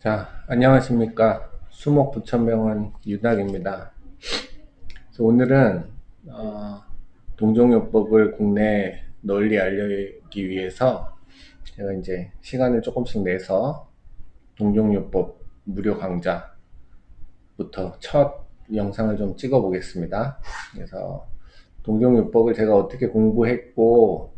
자, 안녕하십니까. 수목부천병원 윤학입니다. 그래서 오늘은 동종요법을 국내에 널리 알리기 위해서 제가 이제 시간을 조금씩 내서 동종요법 무료 강좌부터 첫 영상을 좀 찍어 보겠습니다. 그래서 동종요법을 제가 어떻게 공부했고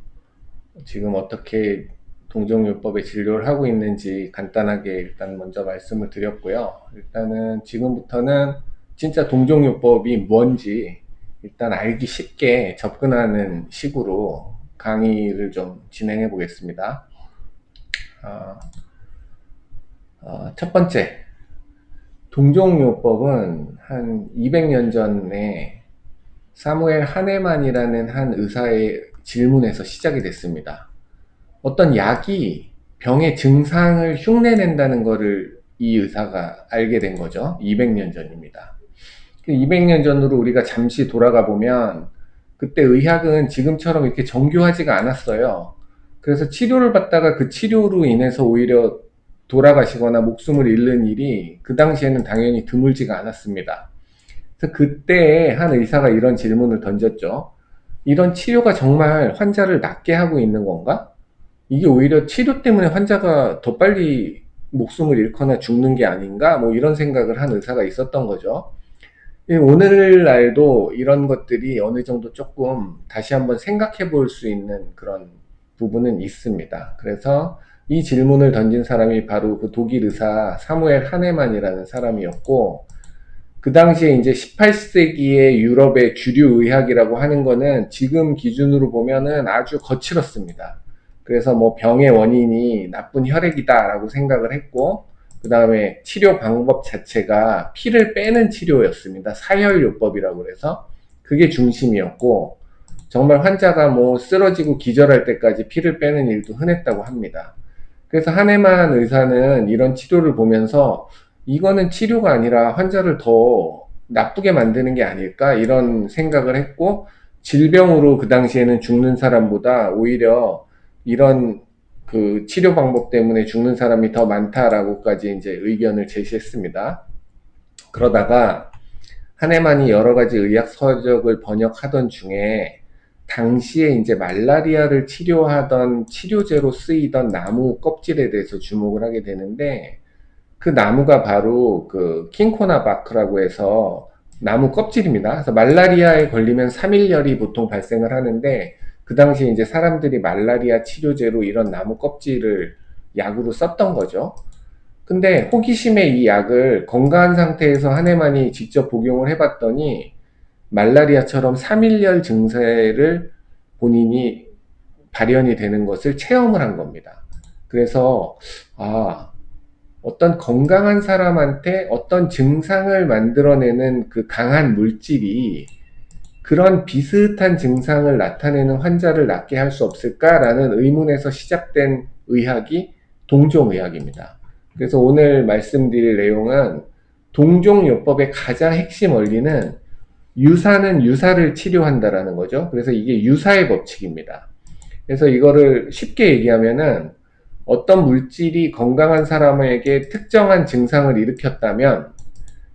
지금 어떻게 동종요법의 진료를 하고 있는지 간단하게 일단 먼저 말씀을 드렸고요. 일단은 지금부터는 진짜 동종요법이 뭔지 일단 알기 쉽게 접근하는 식으로 강의를 좀 진행해 보겠습니다. 첫 번째, 동종요법은 한 200년 전에 사무엘 하네만이라는 한 의사의 질문에서 시작이 됐습니다. 어떤 약이 병의 증상을 흉내낸다는 것을 이 의사가 알게 된 거죠. 200년 전입니다. 200년 전으로 우리가 잠시 돌아가 보면 그때 의학은 지금처럼 이렇게 정교하지가 않았어요. 그래서 치료를 받다가 그 치료로 인해서 오히려 돌아가시거나 목숨을 잃는 일이 그 당시에는 당연히 드물지가 않았습니다. 그래서 그때 한 의사가 이런 질문을 던졌죠. 이런 치료가 정말 환자를 낫게 하고 있는 건가? 이게 오히려 치료 때문에 환자가 더 빨리 목숨을 잃거나 죽는 게 아닌가? 뭐 이런 생각을 한 의사가 있었던 거죠. 오늘날도 이런 것들이 어느 정도 조금 다시 한번 생각해 볼 수 있는 그런 부분은 있습니다. 그래서 이 질문을 던진 사람이 바로 그 독일 의사 사무엘 하네만이라는 사람이었고, 그 당시에 이제 18세기의 유럽의 주류 의학이라고 하는 거는 지금 기준으로 보면은 아주 거칠었습니다. 그래서 뭐 병의 원인이 나쁜 혈액이다라고 생각을 했고, 그 다음에 치료 방법 자체가 피를 빼는 치료였습니다. 사혈요법이라고 그래서 그게 중심이었고, 정말 환자가 뭐 쓰러지고 기절할 때까지 피를 빼는 일도 흔했다고 합니다. 그래서 하네만 의사는 이런 치료를 보면서 이거는 치료가 아니라 환자를 더 나쁘게 만드는 게 아닐까 이런 생각을 했고, 질병으로 그 당시에는 죽는 사람보다 오히려 이런 그 치료 방법 때문에 죽는 사람이 더 많다라고까지 이제 의견을 제시했습니다. 그러다가 하네만이 여러 가지 의학 서적을 번역하던 중에 당시에 이제 말라리아를 치료하던 치료제로 쓰이던 나무 껍질에 대해서 주목을 하게 되는데, 그 나무가 바로 그 킹코나 바크라고 해서 나무 껍질입니다. 그래서 말라리아에 걸리면 3일열이 보통 발생을 하는데, 그 당시에 이제 사람들이 말라리아 치료제로 이런 나무 껍질을 약으로 썼던 거죠. 근데 호기심에 이 약을 건강한 상태에서 한 해만이 직접 복용을 해봤더니 말라리아처럼 3일열 증세를 본인이 발현이 되는 것을 체험을 한 겁니다. 그래서 어떤 건강한 사람한테 어떤 증상을 만들어내는 그 강한 물질이 그런 비슷한 증상을 나타내는 환자를 낫게 할 수 없을까라는 의문에서 시작된 의학이 동종의학입니다. 그래서 오늘 말씀드릴 내용은 동종요법의 가장 핵심 원리는 유사는 유사를 치료한다라는 거죠. 그래서 이게 유사의 법칙입니다. 그래서 이거를 쉽게 얘기하면은 어떤 물질이 건강한 사람에게 특정한 증상을 일으켰다면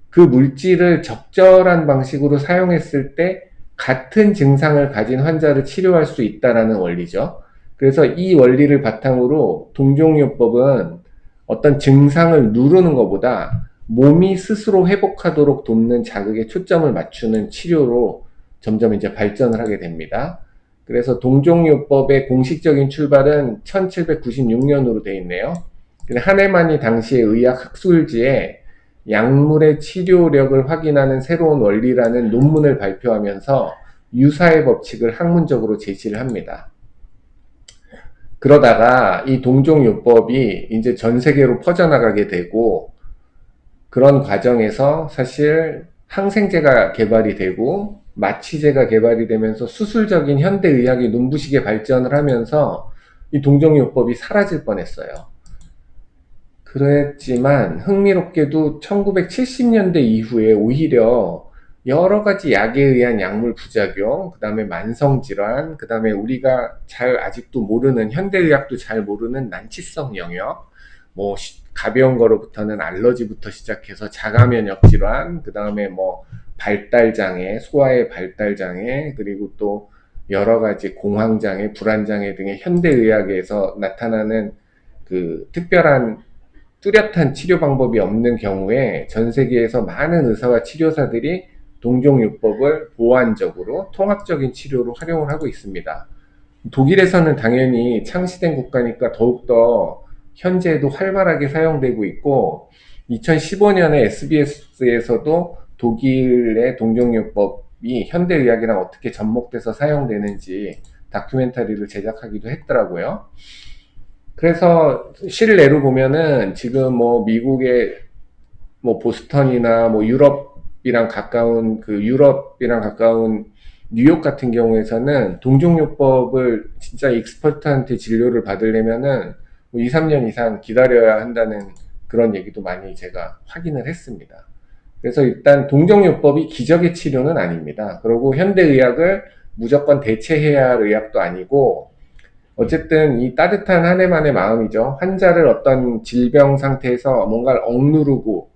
그 물질을 적절한 방식으로 사용했을 때 같은 증상을 가진 환자를 치료할 수 있다라는 원리죠. 그래서 이 원리를 바탕으로 동종요법은 어떤 증상을 누르는 것보다 몸이 스스로 회복하도록 돕는 자극에 초점을 맞추는 치료로 점점 이제 발전을 하게 됩니다. 그래서 동종요법의 공식적인 출발은 1796년으로 되어 있네요. 하네만이 당시의 의학 학술지에 약물의 치료력을 확인하는 새로운 원리라는 논문을 발표하면서 유사의 법칙을 학문적으로 제시를 합니다. 그러다가 이 동종요법이 이제 전 세계로 퍼져나가게 되고, 그런 과정에서 사실 항생제가 개발이 되고 마취제가 개발이 되면서 수술적인 현대의학이 눈부시게 발전을 하면서 이 동종요법이 사라질 뻔했어요. 그랬지만 흥미롭게도 1970년대 이후에 오히려 여러 가지 약에 의한 약물 부작용, 그 다음에 만성질환, 그 다음에 우리가 잘 아직도 모르는, 현대의학도 잘 모르는 난치성 영역, 뭐 가벼운 거로부터는 알러지부터 시작해서 자가 면역 질환, 그 다음에 뭐 발달 장애, 소아의 발달 장애, 그리고 또 여러 가지 공황 장애, 불안 장애 등의 현대 의학에서 나타나는 그 특별한 뚜렷한 치료 방법이 없는 경우에 전 세계에서 많은 의사와 치료사들이 동종요법을 보완적으로 통합적인 치료로 활용을 하고 있습니다. 독일에서는 당연히 창시된 국가니까 더욱더 현재에도 활발하게 사용되고 있고, 2015년에 SBS에서도 독일의 동종요법이 현대의학이랑 어떻게 접목돼서 사용되는지 다큐멘터리를 제작하기도 했더라고요. 그래서 실내로 보면은 지금 뭐 미국의 뭐 보스턴이나 뭐 유럽이랑 가까운 뉴욕 같은 경우에서는 동종요법을 진짜 익스퍼트한테 진료를 받으려면은 뭐 2, 3년 이상 기다려야 한다는 그런 얘기도 많이 제가 확인을 했습니다. 그래서 일단 동종요법이 기적의 치료는 아닙니다. 그리고 현대의학을 무조건 대체해야 할 의학도 아니고, 어쨌든 이 따뜻한 한 해만의 마음이죠. 환자를 어떤 질병 상태에서 뭔가를 억누르고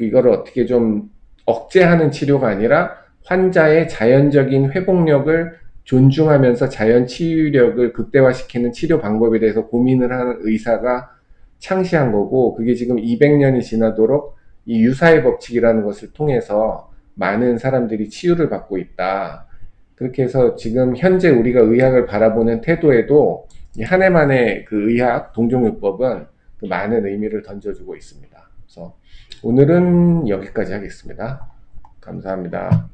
이거를 어떻게 좀 억제하는 치료가 아니라 환자의 자연적인 회복력을 존중하면서 자연 치유력을 극대화시키는 치료 방법에 대해서 고민을 하는 의사가 창시한 거고, 그게 지금 200년이 지나도록 이 유사의 법칙이라는 것을 통해서 많은 사람들이 치유를 받고 있다. 그렇게 해서 지금 현재 우리가 의학을 바라보는 태도에도 이 한 해만의 그 의학 동종요법은 그 많은 의미를 던져주고 있습니다. 그래서 오늘은 여기까지 하겠습니다. 감사합니다.